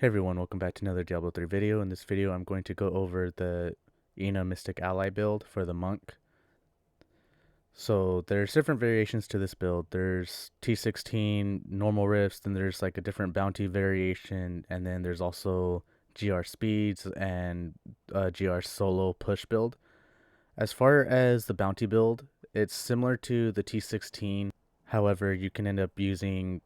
Hey everyone, welcome back to another Diablo 3 video. In this video, I'm going to go over the Ina Mystic Ally build for the Monk. So there's different variations to this build. There's T16 normal rifts, then there's like a different bounty variation, and then there's also GR speeds and GR solo push build. As far as the bounty build, it's similar to the T16. However, you can end up using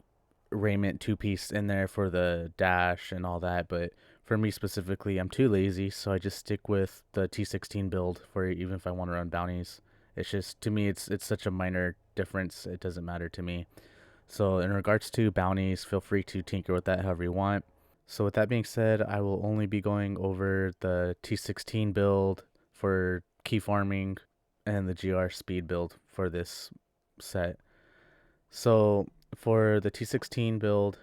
raiment two-piece in there for the dash and all that, but for me specifically, I'm too lazy, so I just stick with the T16 build for even if I want to run bounties. It's just, to me, it's such a minor difference, it doesn't matter to me. So in regards to bounties, feel free to tinker with that however you want. So with that being said, I will only be going over the T16 build for key farming and the GR speed build for this set. So for the T16 build,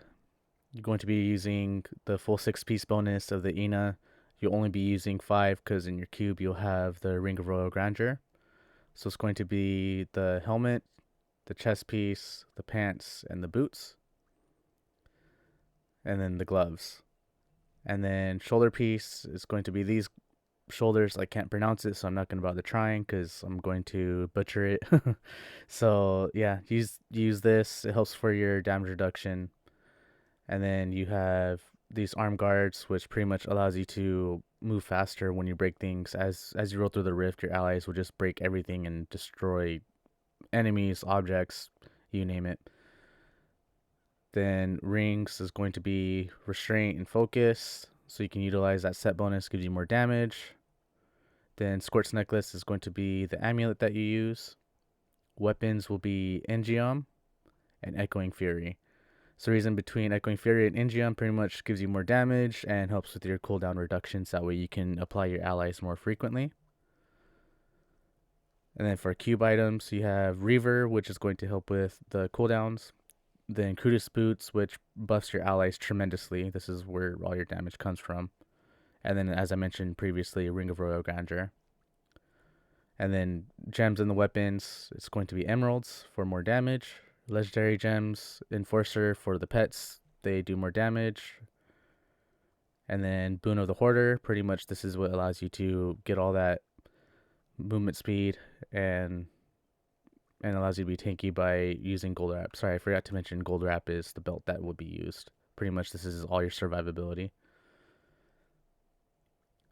you're going to be using the full 6-piece bonus of the Ina. You'll only be using 5 because in your cube you'll have the Ring of Royal Grandeur. So it's going to be the helmet, the chest piece, the pants, and the boots. And then the gloves. And then shoulder piece is going to be these shoulders. I can't pronounce it, so I'm not going to bother trying because I'm going to butcher it. So yeah, use this. It helps for your damage reduction. And then you have these arm guards, which pretty much allows you to move faster when you break things. As you roll through the rift, your allies will just break everything and destroy enemies, objects, you name it. Then rings is going to be restraint and focus, so you can utilize that set bonus, gives you more damage. Then Scorch Necklace is going to be the amulet that you use. Weapons will be Engium and Echoing Fury. So the reason between Echoing Fury and Engium pretty much gives you more damage and helps with your cooldown reductions. That way you can apply your allies more frequently. And then for cube items, you have Reaver, which is going to help with the cooldowns. Then Crutus Boots, which buffs your allies tremendously. This is where all your damage comes from. And then, as I mentioned previously, Ring of Royal Grandeur. And then gems in the weapons, it's going to be emeralds for more damage. Legendary gems, Enforcer for the pets, they do more damage. And then Boon of the Hoarder, pretty much this is what allows you to get all that movement speed and allows you to be tanky by using Gold Wrap. Sorry, I forgot to mention Gold Wrap is the belt that will be used. Pretty much this is all your survivability.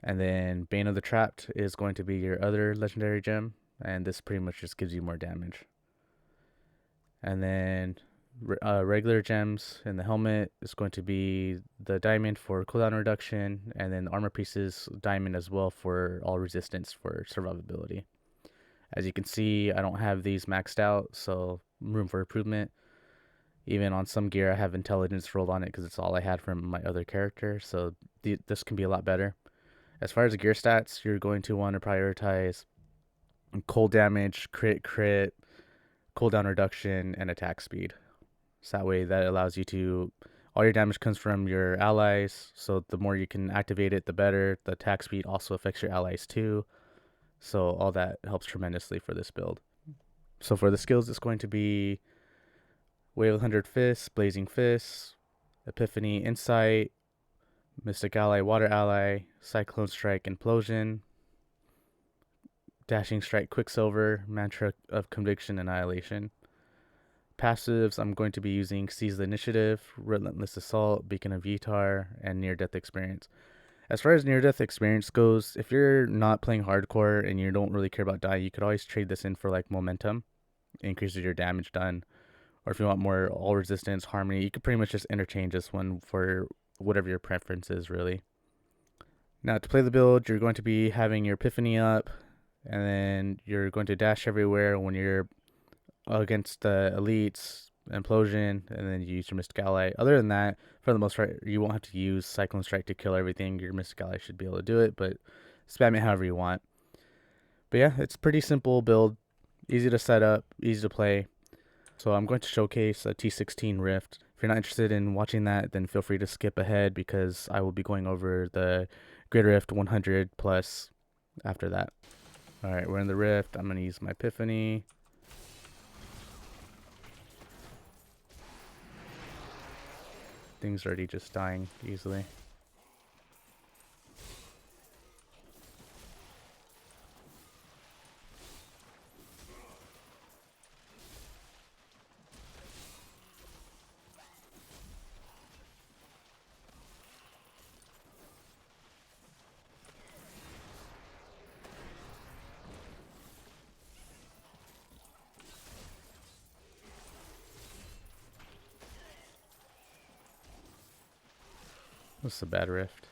And then Bane of the Trapped is going to be your other legendary gem, and this pretty much just gives you more damage. And then regular gems in the helmet is going to be the diamond for cooldown reduction, and then the armor pieces diamond as well for all resistance for survivability. As you can see, I don't have these maxed out, so room for improvement. Even on some gear, I have intelligence rolled on it because it's all I had from my other character, so this can be a lot better. As far as the gear stats, you're going to want to prioritize cold damage, crit, cooldown reduction, and attack speed. So that way that allows you to, all your damage comes from your allies, so the more you can activate it, the better. The attack speed also affects your allies too, so all that helps tremendously for this build. So for the skills, it's going to be Wave of 100 Fists, Blazing Fists, Epiphany Insight, Mystic Ally, Water Ally, Cyclone Strike, Implosion, Dashing Strike, Quicksilver, Mantra of Conviction, Annihilation. Passives, I'm going to be using Seize the Initiative, Relentless Assault, Beacon of Yitar, and Near Death Experience. As far as Near Death Experience goes, if you're not playing hardcore and you don't really care about dying, you could always trade this in for like Momentum. It increases your damage done. Or if you want more all resistance, Harmony, you could pretty much just interchange this one for whatever your preference is, really. Now, to play the build, you're going to be having your Epiphany up, and then you're going to dash everywhere when you're against the elites, Implosion, and then you use your Mystic Ally. Other than that, for the most part, you won't have to use Cyclone Strike to kill everything. Your Mystic Ally should be able to do it, but spam it however you want. But yeah, it's pretty simple build, easy to set up, easy to play. So I'm going to showcase a T16 Rift. If you're not interested in watching that, then feel free to skip ahead because I will be going over the Grid Rift 100 plus after that. Alright, we're in the Rift. I'm going to use my Epiphany. Things already just dying easily. This is a bad rift.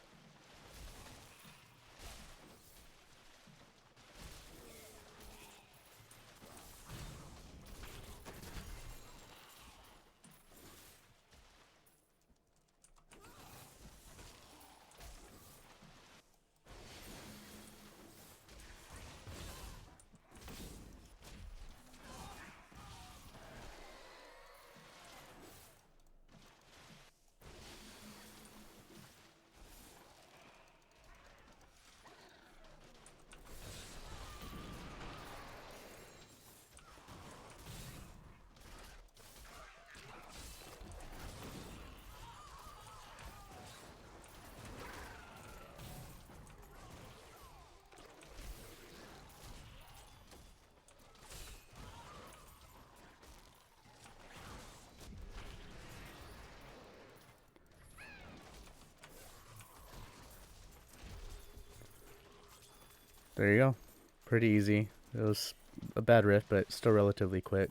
There you go. Pretty easy. It was a bad rift, but still relatively quick.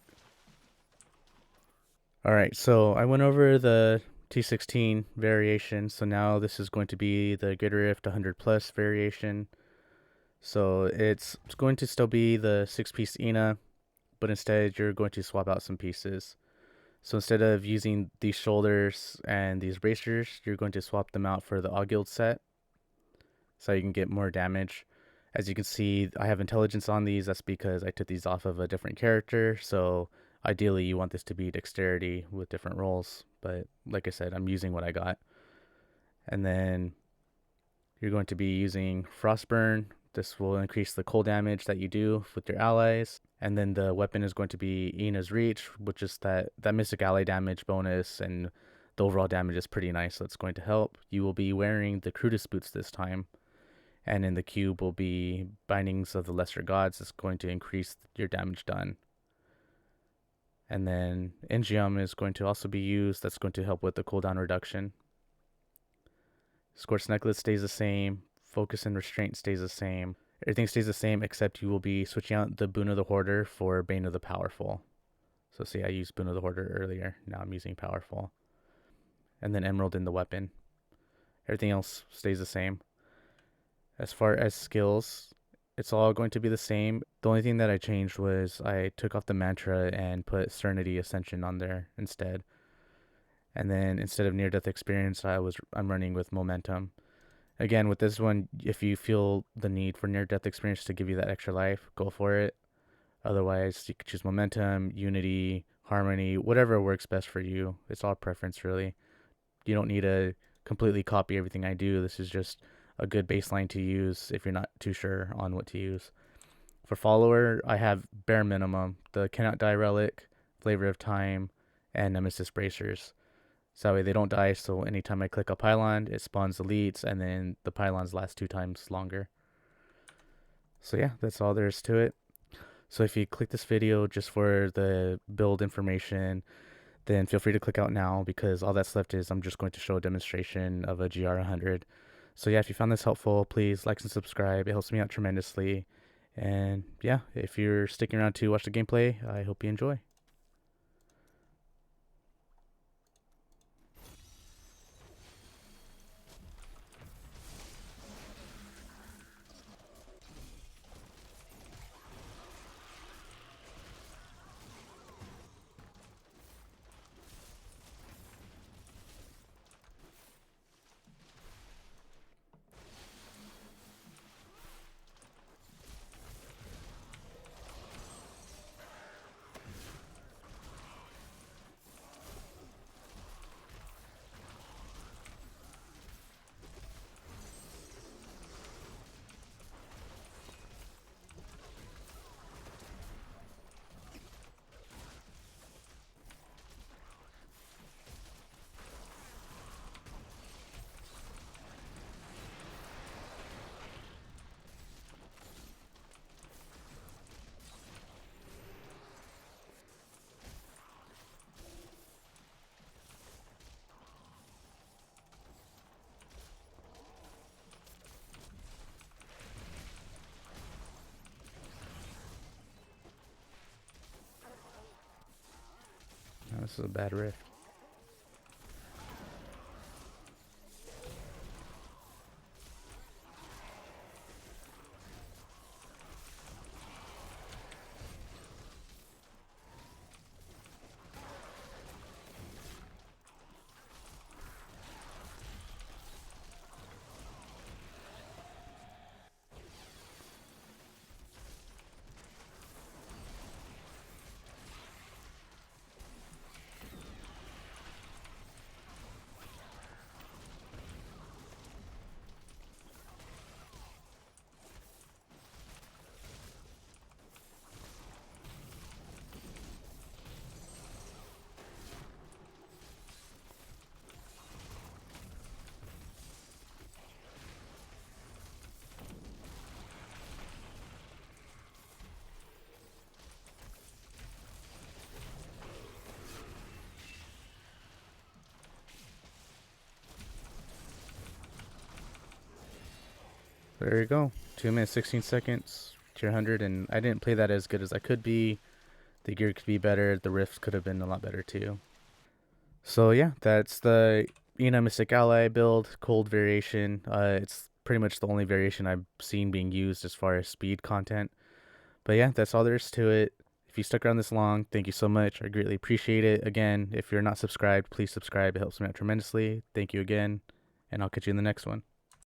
Alright, so I went over the T16 variation, so now this is going to be the Good Rift 100 plus variation. So it's going to still be the 6-piece ENA, but instead you're going to swap out some pieces. So instead of using these shoulders and these bracers, you're going to swap them out for the Auguild set, so you can get more damage. As you can see, I have intelligence on these. That's because I took these off of a different character. So ideally, you want this to be dexterity with different rolls. But like I said, I'm using what I got. And then you're going to be using Frostburn. This will increase the cold damage that you do with your allies. And then the weapon is going to be Ina's Reach, which is that Mystic Ally damage bonus. And the overall damage is pretty nice. So it's going to help. You will be wearing the Crudus boots this time. And in the cube will be Bindings of the Lesser Gods. It's going to increase your damage done. And then Engium is going to also be used. That's going to help with the cooldown reduction. Scorched Necklace stays the same. Focus and Restraint stays the same. Everything stays the same except you will be switching out the Boon of the Hoarder for Bane of the Powerful. So see, I used Boon of the Hoarder earlier. Now I'm using Powerful. And then Emerald in the weapon. Everything else stays the same. As far as skills, it's all going to be the same. The only thing that I changed was I took off the mantra and put Serenity Ascension on there instead. And then instead of near death experience, I'm running with momentum. Again, with this one, if you feel the need for near death experience to give you that extra life, go for it. Otherwise, you could choose momentum, unity, harmony, whatever works best for you. It's all preference, really. You don't need to completely copy everything I do. This is just a good baseline to use if you're not too sure on what to use. For follower, I have bare minimum the Cannot Die Relic, Flavor of Time, and Nemesis Bracers. So that way they don't die, so anytime I click a pylon, it spawns elites, and then the pylons last 2 times longer. So yeah, that's all there is to it. So if you click this video just for the build information, then feel free to click out now, because all that's left is I'm just going to show a demonstration of a GR100. So yeah, if you found this helpful, please like and subscribe. It helps me out tremendously. And yeah, if you're sticking around to watch the gameplay, I hope you enjoy. This is a bad rift. there you go. 2 minutes 16 seconds, tier 100, and I didn't play that as good as I could be. The gear could be better. The rifts could have been a lot better too. So yeah, that's the Ina Mystic Ally build, cold variation. It's pretty much the only variation I've seen being used as far as speed content. But yeah, that's all there is to it. If you stuck around this long, thank you so much. I greatly appreciate it. Again, if you're not subscribed, please subscribe. It helps me out tremendously. Thank you again, and I'll catch you in the next one.